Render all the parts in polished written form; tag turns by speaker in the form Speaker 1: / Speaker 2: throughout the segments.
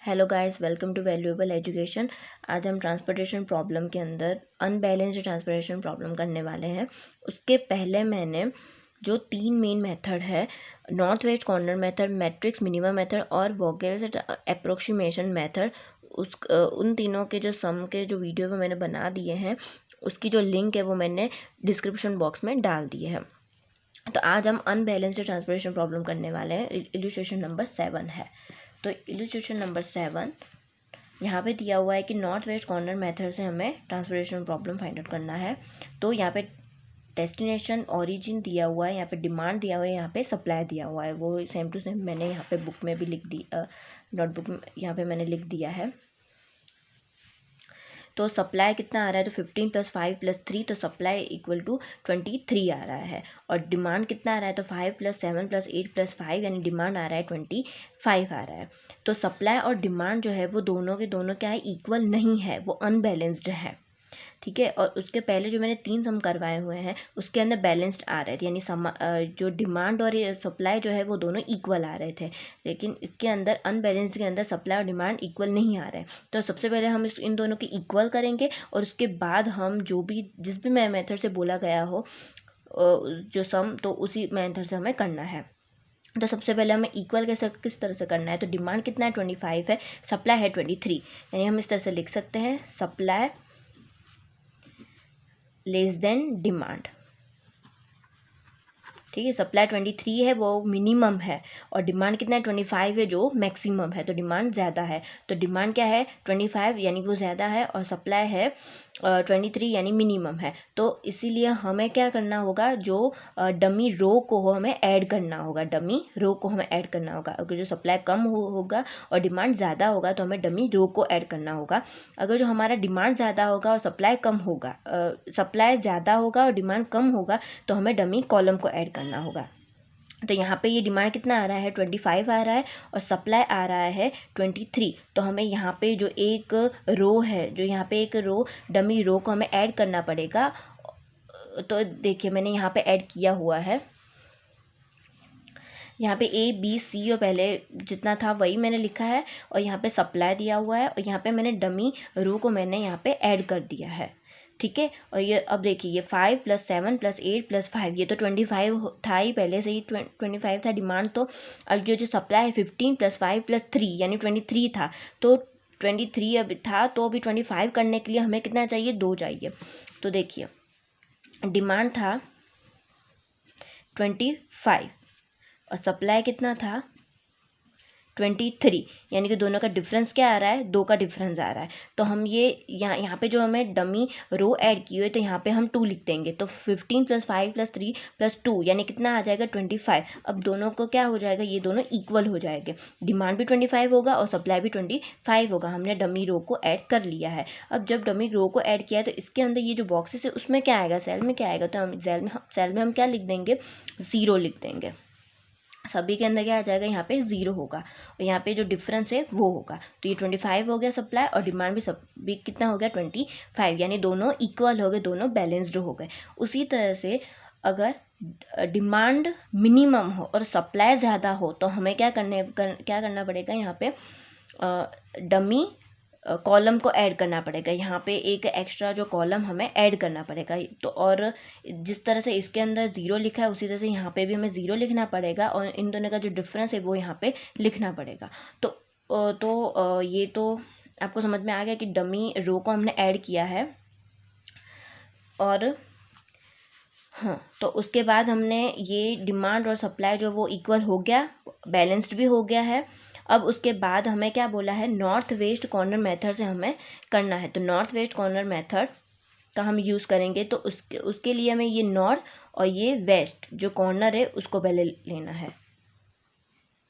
Speaker 1: Hello guys, welcome to valuable education. आज हम transportation problem के अंदर अनबैलेंस्ड ट्रांसपोर्टेशन प्रॉब्लम करने वाले हैं। उसके पहले मैंने जो 3 मेन मेथड है, north west corner method, matrix minimum method और वोगेल्स अप्रोक्सीमेशन मेथड, उन तीनों के जो सम के जो वीडियो वो मैंने बना दिए हैं, उसकी जो लिंक है वो मैंने डिस्क्रिप्शन बॉक्स में डाल दिए हैं। तो आज हम अनबैलेंस्ड ट्रांसपोर्टेशन प्रॉब्लम करने वाले हैं। इल्यूस्ट्रेशन नंबर 7 है। तो इल्यूस्ट्रेशन नंबर 7 यहाँ पे दिया हुआ है कि नॉर्थ वेस्ट कॉर्नर मेथड से हमें ट्रांसपोर्टेशन प्रॉब्लम फाइंड आउट करना है। तो यहाँ पे डेस्टिनेशन ओरिजिन दिया हुआ है, यहाँ पे डिमांड दिया हुआ है, यहाँ पे सप्लाई दिया हुआ है। वो सेम टू सेम मैंने यहाँ पे बुक में भी लिख दी, नोटबुक में यहाँ पे मैंने लिख दिया है। तो सप्लाई कितना आ रहा है, तो 15 + 5 + 3, तो सप्लाई इक्वल टू 23 आ रहा है। और डिमांड कितना आ रहा है, तो 5 + 7 + 8 + 5, यानी डिमांड आ रहा है 25 आ रहा है। तो सप्लाई और डिमांड जो है वो दोनों के दोनों क्या है, इक्वल नहीं है, वो अनबैलेंस्ड है। ठीक है। और उसके पहले जो मैंने 3 सम करवाए हुए हैं उसके अंदर बैलेंस्ड आ रहे थे, यानी जो डिमांड और सप्लाई जो है वो दोनों इक्वल आ रहे थे। लेकिन इसके अंदर अनबैलेंस्ड के अंदर सप्लाई और डिमांड इक्वल नहीं आ रहे। तो सबसे पहले हम इन दोनों की इक्वल करेंगे और उसके बाद हम जिस भी मेथड से बोला गया हो जो सम, तो उसी मेथड से हमें करना है। तो सबसे पहले हमें इक्वल किस तरह से करना है, तो डिमांड कितना है, 25 है, सप्लाई है 23, यानी हम इस तरह से लिख सकते हैं, सप्लाई लेस देन डिमांड। ठीक है। सप्लाई 23 है, वो मिनिमम है, और डिमांड कितना है, 25 है, जो मैक्सिमम है। तो डिमांड ज़्यादा है, तो डिमांड क्या है, 25, यानी वो ज़्यादा है, और सप्लाई है 23, यानी मिनिमम है। तो इसीलिए हमें क्या करना होगा, जो डमी रो को हमें ऐड करना होगा, डमी रो को हमें ऐड करना होगा। अगर जो सप्लाई कम होगा और डिमांड ज़्यादा होगा तो हमें डमी रो को ऐड करना होगा। अगर जो हमारा डिमांड ज़्यादा होगा और सप्लाई कम होगा, सप्लाई ज़्यादा होगा और डिमांड कम होगा, तो हमें डमी कॉलम को ऐड करना होगा। तो यहाँ पे ये डिमांड कितना आ रहा है, 25 आ रहा है, और सप्लाई आ रहा है 23। तो हमें यहाँ पे जो एक रो है, जो यहाँ पे एक रो डमी रो को हमें ऐड करना पड़ेगा। तो देखिए मैंने यहाँ पे ऐड किया हुआ है, यहाँ पे A B C और पहले जितना था वही मैंने लिखा है, और यहाँ पे सप्लाई दिया हुआ है, और यहाँ पे मैंने डमी रो को मैंने यहाँ पे ऐड कर दिया है। ठीक है। और ये अब देखिए, ये 5 + 7 + 8 + 5, ये तो 25 था ही, पहले से ही 25 था डिमांड। तो अब जो सप्लाई है 15 + 5 + 3, यानी 23 था। तो 23 अब था, तो अभी 25 करने के लिए हमें कितना चाहिए, 2 चाहिए। तो देखिए डिमांड था 25 और सप्लाई कितना था 23, यानी कि दोनों का डिफरेंस क्या आ रहा है, 2 का डिफरेंस आ रहा है। तो हम ये यहाँ पे जो हमें डमी रो ऐड की हुई है, तो यहाँ पे हम 2 लिख देंगे। तो 15 + 5 + 3 + 2, यानी कितना आ जाएगा, 25। अब दोनों को क्या हो जाएगा, ये दोनों इक्वल हो जाएंगे, डिमांड भी 25 होगा और सप्लाई भी 25 होगा। हमने डमी रो को ऐड कर लिया है। अब जब डमी रो को ऐड किया है, तो इसके अंदर ये जो बॉक्सेस है उसमें क्या आएगा, सेल में क्या आएगा, तो हम सेल में हम क्या लिख देंगे, 0 लिख देंगे। सभी के अंदर क्या आ जाएगा, यहाँ पे 0 होगा, और यहाँ पे जो डिफरेंस है वो होगा। तो ये 25 हो गया सप्लाई, और डिमांड भी भी कितना हो गया, 25, यानी दोनों इक्वल हो गए, दोनों बैलेंस्ड हो गए। उसी तरह से अगर डिमांड मिनिमम हो और सप्लाई ज़्यादा हो, तो हमें क्या करना पड़ेगा, यहाँ पे डमी कॉलम को ऐड करना पड़ेगा। यहाँ पे एक एक्स्ट्रा जो कॉलम हमें ऐड करना पड़ेगा। तो और जिस तरह से इसके अंदर 0 लिखा है, उसी तरह से यहाँ पे भी हमें 0 लिखना पड़ेगा, और इन दोनों का जो डिफरेंस है वो यहाँ पे लिखना पड़ेगा। तो ये तो आपको समझ में आ गया कि डमी रो को हमने ऐड किया है। और हाँ, तो उसके बाद हमने ये डिमांड और सप्लाई जो वो इक्वल हो गया, बैलेंस्ड भी हो गया है। अब उसके बाद हमें क्या बोला है, नॉर्थ वेस्ट कॉर्नर मेथड से हमें करना है। तो नॉर्थ वेस्ट कॉर्नर मेथड का हम यूज़ करेंगे। तो उसके लिए हमें ये नॉर्थ और ये वेस्ट जो कॉर्नर है उसको पहले लेना है।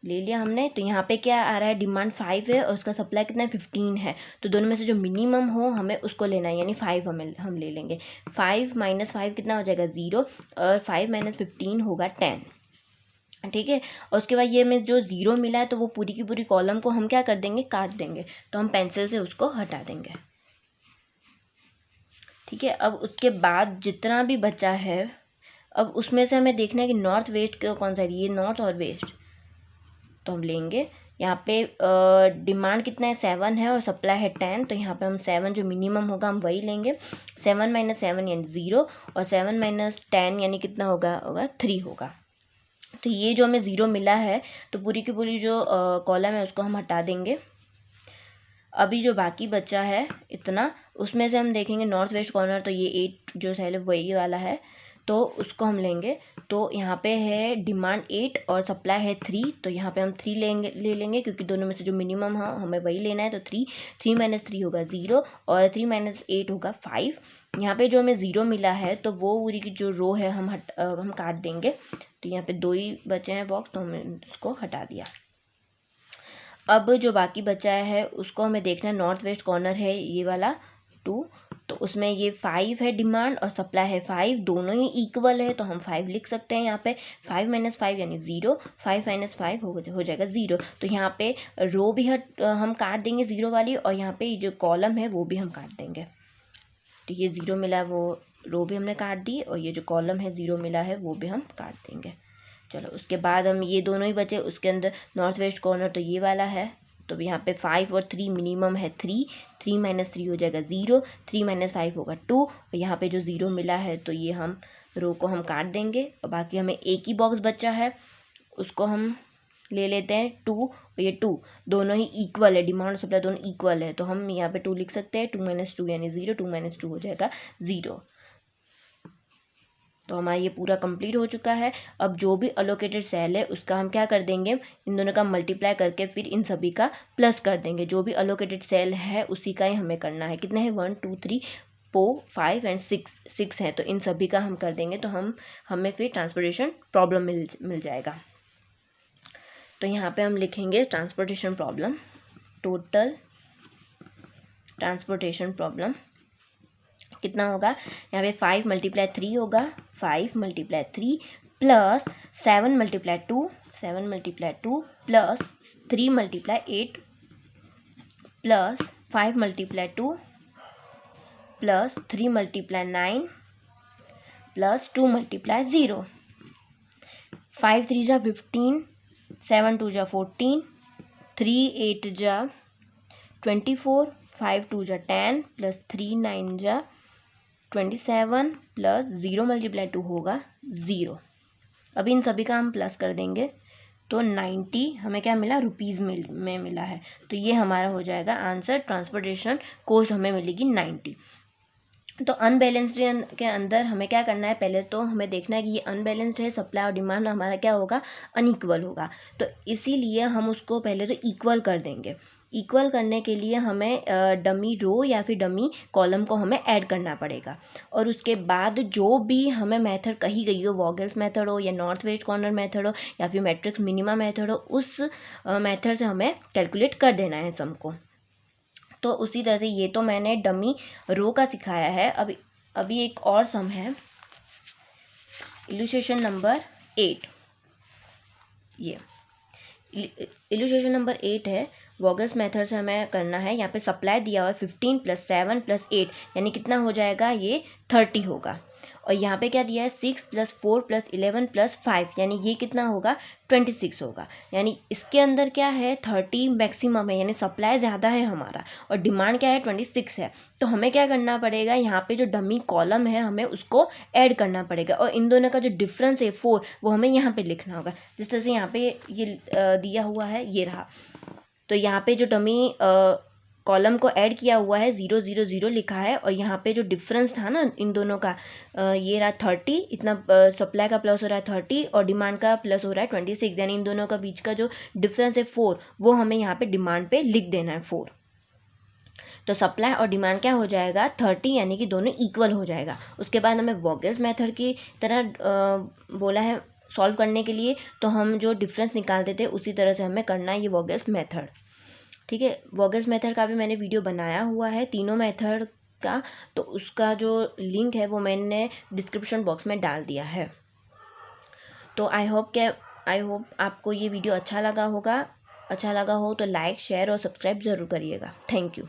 Speaker 1: ले लिया हमने। तो यहाँ पे क्या आ रहा है, डिमांड 5 है और उसका सप्लाई कितना है, 15 है। तो दोनों में से जो मिनिमम हो हमें उसको लेना है, यानी 5 हम ले लेंगे। 5 - 5 कितना हो जाएगा, 0, और 5 - 15 होगा 10। ठीक है। और उसके बाद ये हमें जो 0 मिला है, तो वो पूरी की पूरी कॉलम को हम क्या कर देंगे, काट देंगे। तो हम पेंसिल से उसको हटा देंगे। ठीक है। अब उसके बाद जितना भी बचा है, अब उसमें से हमें देखना है कि नॉर्थ वेस्ट कौन सा है, ये नॉर्थ और वेस्ट। तो हम लेंगे, यहाँ पे डिमांड कितना है 7 है और सप्लाई है 10, तो यहाँ पे हम 7 जो मिनिमम होगा हम वही लेंगे। 7 - 7 यानी 0 और 7 - 10 यानी कितना होगा 3 होगा। तो ये जो हमें 0 मिला है तो पूरी की पूरी जो कॉलम है उसको हम हटा देंगे। अभी जो बाकी बचा है इतना, उसमें से हम देखेंगे नॉर्थ वेस्ट कॉर्नर, तो ये 8 जो सेल है वही वाला है, तो उसको हम लेंगे। तो यहाँ पे है डिमांड 8 और सप्लाई है 3, तो यहाँ पे हम 3 ले लेंगे क्योंकि दोनों में से जो मिनिमम है हमें वही लेना है। तो 3 - 3 होगा 0 और 3 - 8 होगा 5। यहाँ पे जो हमें 0 मिला है तो वो पूरी की जो रो है हम काट देंगे। तो यहाँ पे 2 ही बचे हैं बॉक्स, तो हमने इसको हटा दिया। अब जो बाकी बचा है उसको हमें देखना है। नॉर्थ वेस्ट कॉर्नर है ये वाला 2, तो उसमें ये 5 है डिमांड और सप्लाई है 5, दोनों ही इक्वल है, तो हम 5 लिख सकते हैं यहाँ पे। 5 - 5 यानी 0, 5 - 5 हो जाएगा 0। तो यहाँ पे रो भी हम काट देंगे 0 वाली, और यहाँ पे जो कॉलम है वो भी हम काट देंगे। तो ये 0 मिला वो रो भी हमने काट दी, और ये जो कॉलम है 0 मिला है वो भी हम काट देंगे। चलो उसके बाद हम ये दोनों ही बचे, उसके अंदर नॉर्थ वेस्ट कॉर्नर तो ये वाला है, तो यहाँ पे 5 और 3 मिनिमम है 3, 3 - 3 हो जाएगा 0, 3 - 5 होगा 2, और यहाँ पे जो 0 मिला है तो ये हम रो को हम काट देंगे। और बाकी हमें एक ही बॉक्स बचा है, उसको हम ले लेते हैं 2, और ये 2 दोनों ही इक्वल है, डिमांड और सप्लाई दोनों इक्वल है, तो हम यहाँ पे 2 लिख सकते हैं। 2 - 2 यानी 0, 2 - 2 हो जाएगा 0। तो हमारा ये पूरा कंप्लीट हो चुका है। अब जो भी अलोकेटेड सेल है उसका हम क्या कर देंगे, इन दोनों का मल्टीप्लाई करके फिर इन सभी का प्लस कर देंगे। जो भी अलोकेटेड सेल है उसी का ही हमें करना है। कितने हैं 1 2 3 4 5 एंड 6 है, तो इन सभी का हम कर देंगे, तो हमें फिर ट्रांसपोर्टेशन प्रॉब्लम मिल जाएगा। तो यहाँ पे हम लिखेंगे transportation problem, total transportation problem कितना होगा। यहाँ पे 5 × 3 होगा, 5 × 3 plus 7 × 2, 7 × 2 plus 3 × 8 plus 5 × 2 plus 3 × 9 plus 2 × 0। 5 3 जा 15, 7 2 जा 14, 3 8 जा 24, 5 2 जा 10 प्लस 3 9 जा 27 प्लस 0 × 2 होगा 0। अभी इन सभी का हम प्लस कर देंगे, तो 90 हमें क्या मिला रुपीज़ में मिला है। तो ये हमारा हो जाएगा आंसर, ट्रांसपोर्टेशन कॉस्ट हमें मिलेगी 90। तो अनबैलेंस्ड के अंदर हमें क्या करना है, पहले तो हमें देखना है कि ये अनबैलेंस्ड है, सप्लाई और डिमांड हमारा क्या होगा अनइक्वल होगा। तो इसीलिए हम उसको पहले तो इक्वल कर देंगे। इक्वल करने के लिए हमें डमी रो या फिर डमी कॉलम को हमें ऐड करना पड़ेगा, और उसके बाद जो भी हमें मेथड कही गई हो, वॉगल्स मेथड हो या नॉर्थ वेस्ट कॉर्नर मेथड हो या फिर मैट्रिक्स मिनिमा मेथड हो, उस मेथड से हमें कैलकुलेट कर देना है सम को। तो उसी तरह से ये तो मैंने डमी रो का सिखाया है। अभी एक और सम है, इलस्ट्रेशन नंबर 8। ये इलस्ट्रेशन नंबर 8 है, वॉगल्स मेथड से हमें करना है। यहाँ पे सप्लाई दिया हुआ है 15 + 7 + 8 यानी कितना हो जाएगा, ये 30 होगा। और यहाँ पे क्या दिया है 6 + 4 + 11 + 5 यानी ये कितना होगा 26 होगा। यानी इसके अंदर क्या है 30 मैक्सिमम है, यानी सप्लाई ज़्यादा है हमारा और डिमांड क्या है 26 है। तो हमें क्या करना पड़ेगा, यहाँ पे जो डमी कॉलम है हमें उसको ऐड करना पड़ेगा, और इन दोनों का जो डिफरेंस है 4 वो हमें यहाँ पे लिखना होगा। जिस तरह से यहाँ पे ये दिया हुआ है ये रहा, तो यहाँ पे जो डमी कॉलम को ऐड किया हुआ है 0 0 0 लिखा है, और यहाँ पे जो डिफरेंस था ना इन दोनों का ये रहा 30, इतना सप्लाई का प्लस हो रहा है 30 और डिमांड का प्लस हो रहा है 26, यानी इन दोनों का बीच का जो डिफरेंस है 4 वो हमें यहाँ पे डिमांड पे लिख देना है 4। तो सप्लाई और डिमांड क्या हो जाएगा 30, यानी कि दोनों इक्वल हो जाएगा। उसके बाद हमें वॉगल्स मेथड की तरह बोला है सॉल्व करने के लिए, तो हम जो डिफरेंस निकालते थे उसी तरह से हमें करना है ये वॉगल्स मेथड। ठीक है, वॉगल्स मेथड का भी मैंने वीडियो बनाया हुआ है तीनों मेथड का, तो उसका जो लिंक है वो मैंने डिस्क्रिप्शन बॉक्स में डाल दिया है। तो आई होप आपको ये वीडियो अच्छा लगा हो तो लाइक शेयर और सब्सक्राइब ज़रूर करिएगा। Thank you.